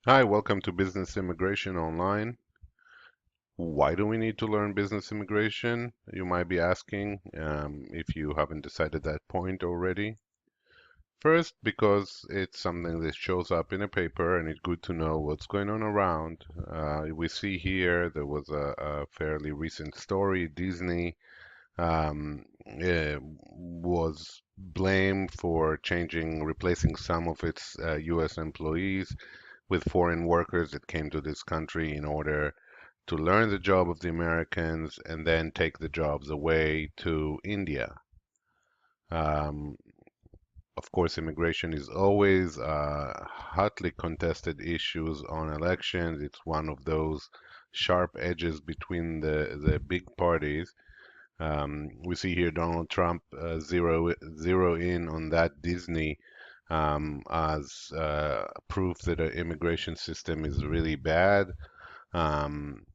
Hi, welcome to Business Immigration Online. Why do we need to learn business immigration? You might be asking, if you haven't decided that point already. First, because it's something that shows up in a paper and it's good to know what's going on around. We see here there was a fairly recent story. Disney was blamed for replacing some of its US employees with foreign workers that came to this country in order to learn the job of the Americans and then take the jobs away to India. Um, of course, immigration is always hotly contested issues on elections. It's one of those sharp edges between the big parties. We see here Donald Trump zero in on that Disney as proof that the immigration system is really bad. Um,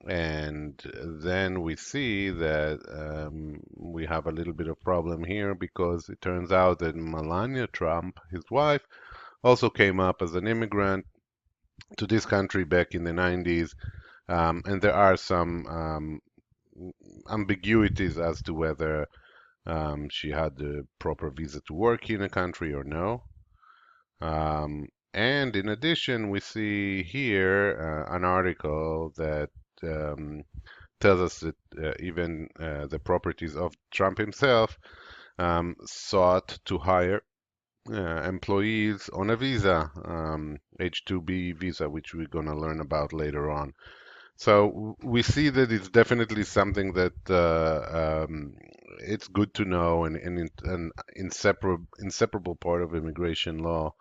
And then we see that we have a little bit of problem here because it turns out that Melania Trump, his wife, also came up as an immigrant to this country back in the 90s. And there are some ambiguities as to whether she had the proper visa to work in a country or no. And in addition, we see here an article that um, tells us that even the properties of Trump himself sought to hire employees on a visa, H-2B visa, which we're going to learn about later on. So we see that it's definitely something that it's good to know and an inseparable part of immigration law.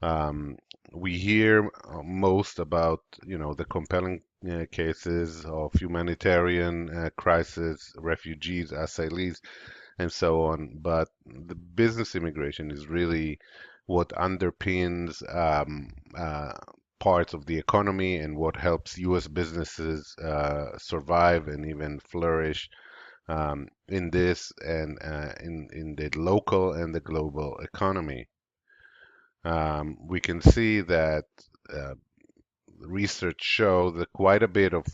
Um, we hear most about, the compelling cases of humanitarian crisis, refugees, asylees, and so on. But the business immigration is really what underpins parts of the economy and what helps U.S. businesses survive and even flourish in this and in the local and the global economy. We can see that uh, research show that quite a bit of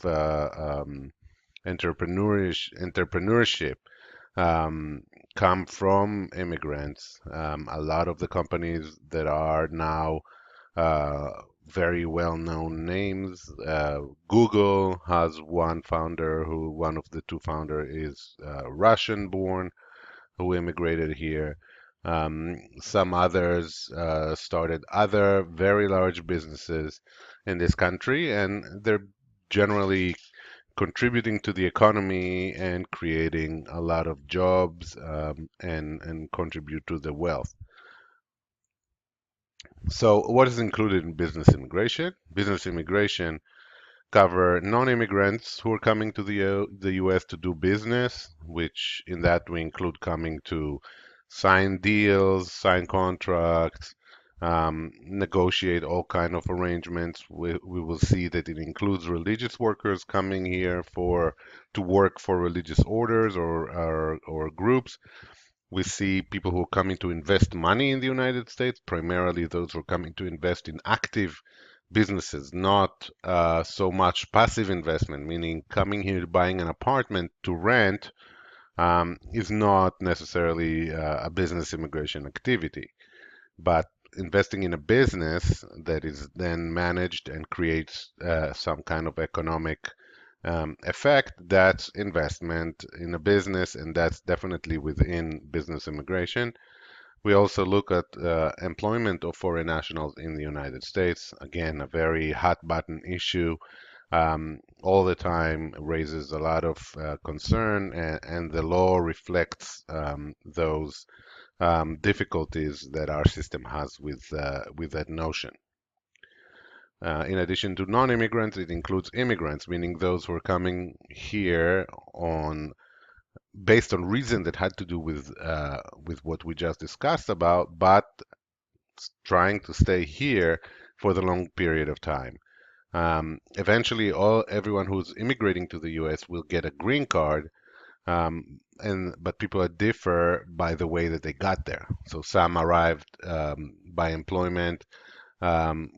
entrepreneurship um, come from immigrants. A lot of the companies that are now uh, very well-known names. Google has one of the two founder is Russian-born, who immigrated here. Some others started other very large businesses in this country, and they're generally contributing to the economy and creating a lot of jobs and contribute to the wealth. So, what is included in business immigration? Business immigration cover non-immigrants who are coming to the U.S. to do business, which in that we include coming to sign deals, sign contracts, negotiate all kind of arrangements. We will see that it includes religious workers coming here to work for religious orders or groups. We see people who are coming to invest money in the United States, primarily those who are coming to invest in active businesses, not so much passive investment, meaning coming here buying an apartment to rent is not necessarily a business immigration activity, but investing in a business that is then managed and creates some kind of economic effect, that's investment in a business, and that's definitely within business immigration. We also look at employment of foreign nationals in the United States. Again, a very hot button issue. All the time raises a lot of concern, and the law reflects those difficulties that our system has with that notion. In addition to non-immigrants, it includes immigrants, meaning those who are coming here on based on reason that had to do with what we just discussed about, but trying to stay here for the long period of time. Eventually, everyone who's immigrating to the U.S. will get a green card, but people differ by the way that they got there. So some arrived by employment, um,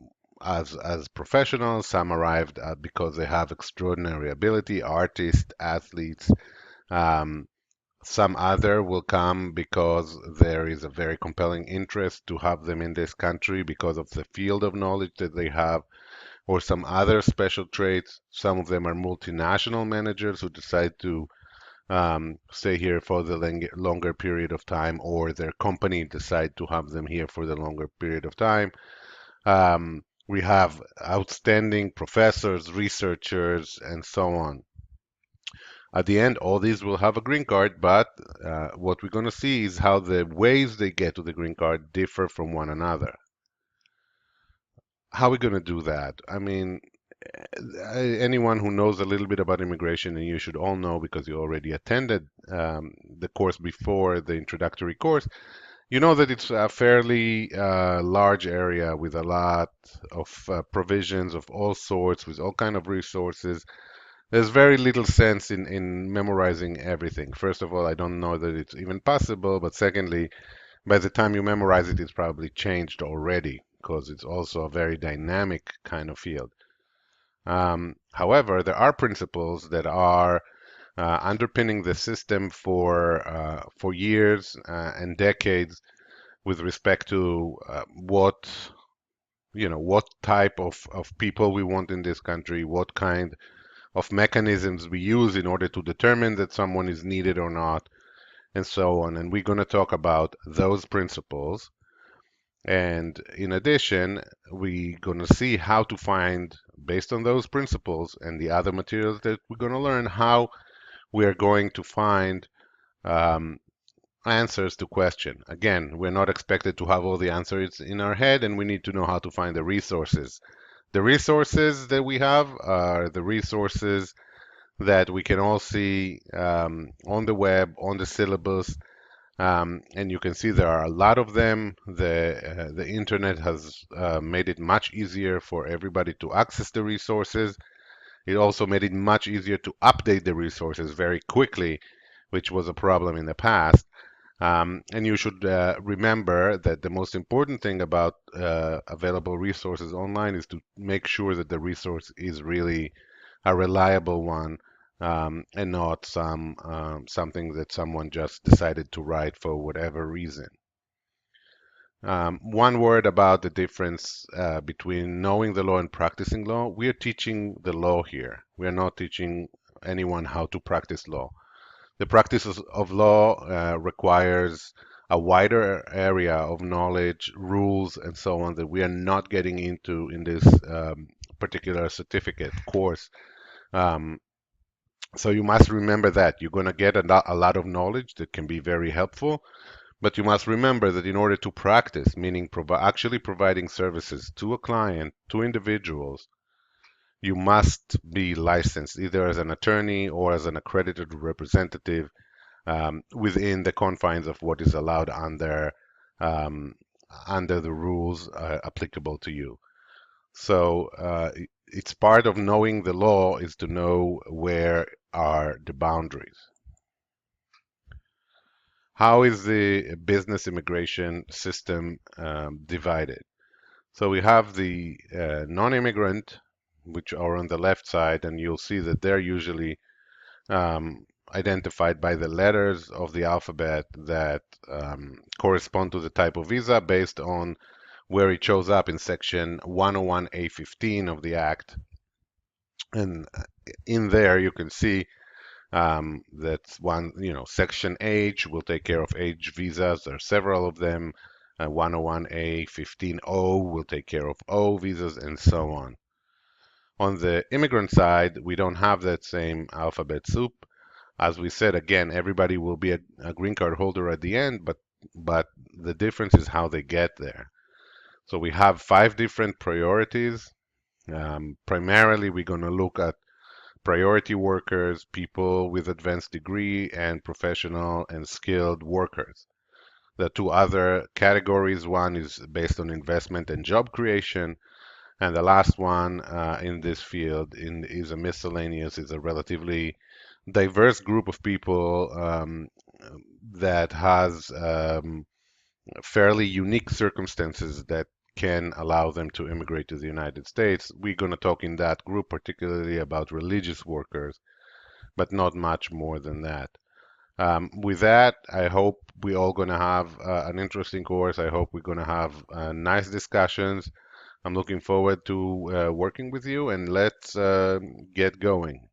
as professionals. Some arrived because they have extraordinary ability, artists, athletes. Um, some other will come because there is a very compelling interest to have them in this country because of the field of knowledge that they have, or some other special traits. Some of them are multinational managers who decide to stay here for the longer period of time, or their company decide to have them here for the longer period of time. We have outstanding professors, researchers, and so on. At the end, all these will have a green card, but what we're going to see is how the ways they get to the green card differ from one another. How are we going to do that? I mean, anyone who knows a little bit about immigration, and you should all know because you already attended the course before the introductory course, you know that it's a fairly large area with a lot of provisions of all sorts, with all kind of resources. There's very little sense in memorizing everything. First of all, I don't know that it's even possible, but secondly, by the time you memorize it, it's probably changed already because it's also a very dynamic kind of field. However, there are principles that are underpinning the system for years and decades with respect to what type of people we want in this country, what kind of mechanisms we use in order to determine that someone is needed or not, and so on. And we're going to talk about those principles. And in addition, we're going to see how to find, based on those principles and the other materials that we're going to learn, how we are going to find um, answers to question. Again, we're not expected to have all the answers in our head, and we need to know how to find the resources. The resources that we have are the resources that we can all see on the web, on the syllabus, and you can see there are a lot of them. The internet has made it much easier for everybody to access the resources. It also made it much easier to update the resources very quickly, which was a problem in the past. And you should remember that the most important thing about available resources online is to make sure that the resource is really a reliable one, and not something that someone just decided to write for whatever reason. One word about the difference between knowing the law and practicing law. We are teaching the law here. We are not teaching anyone how to practice law. The practice of law requires a wider area of knowledge, rules, and so on that we are not getting into in this particular certificate course. Um, so you must remember that you're going to get a lot of knowledge that can be very helpful, but you must remember that in order to practice, meaning actually providing services to a client, to individuals, you must be licensed either as an attorney or as an accredited representative within the confines of what is allowed um, under the rules applicable to you. So it's part of knowing the law is to know where are the boundaries. How is the business immigration system divided? So we have the non-immigrant, which are on the left side, and you'll see that they're usually identified by the letters of the alphabet that correspond to the type of visa based on where it shows up in section 101A15 of the Act. And in there, you can see that's one, section H will take care of H visas. There are several of them. 101A15O will take care of O visas, and so on. On the immigrant side, we don't have that same alphabet soup. As we said, again, everybody will be a green card holder at the end, but the difference is how they get there. So we have 5 different priorities. Primarily, we're going to look at priority workers, people with advanced degree, and professional and skilled workers. The 2 other categories, one is based on investment and job creation, and the last one in this field is a miscellaneous, is a relatively diverse group of people that has fairly unique circumstances that can allow them to immigrate to the United States. We're going to talk in that group particularly about religious workers, but not much more than that. With that, I hope we're all going to have an interesting course. I hope we're going to have nice discussions. I'm looking forward to working with you, and let's get going.